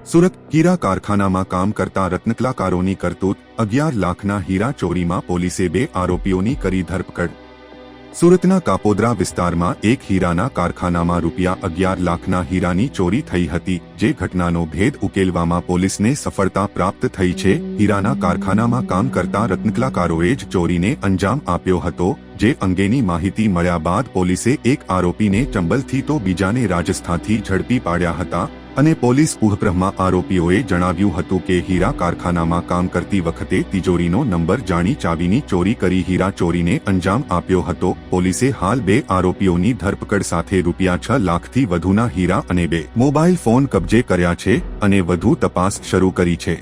સુરત હીરા કારખાનામાં કામ કરતા રત્નકલાકારોની કરતૂત 11 લાખના હીરા ચોરીમાં પોલીસે 2 આરોપીઓની કરી ધરપકડ। સુરતના કાપોદ્રા વિસ્તારમાં એક હીરાના કારખાનામાં ₹11 લાખના હીરાની ચોરી થઈ હતી, જે ઘટનાનો ભેદ ઉકેલવામાં પોલીસને સફળતા પ્રાપ્ત થઈ છે। હીરાના કારખાનામાં કામ કરતા રત્નકલાકારોએ જ ચોરીને અંજામ આપ્યો હતો, જે અંગેની માહિતી મળ્યા બાદ પોલીસે એક આરોપીને ચંબલથી તો બીજાને રાજસ્થાનથી ઝડપી પાડ્યા હતા અને પોલીસ પૂછપરછમાં આરોપીઓએ જણાવ્યું હતું કે હીરા કારખાનામાં કામ કરતી વખતે તિજોરીનો નંબર જાણી ચાવીની ચોરી કરી હીરા ચોરીને અંજામ આપ્યો હતો। પોલીસે હાલ 2 આરોપીઓની ધરપકડ સાથે ₹6 લાખથી વધુના હીરા અને 2 મોબાઈલ ફોન કબજે કર્યા છે અને વધુ તપાસ શરૂ કરી છે।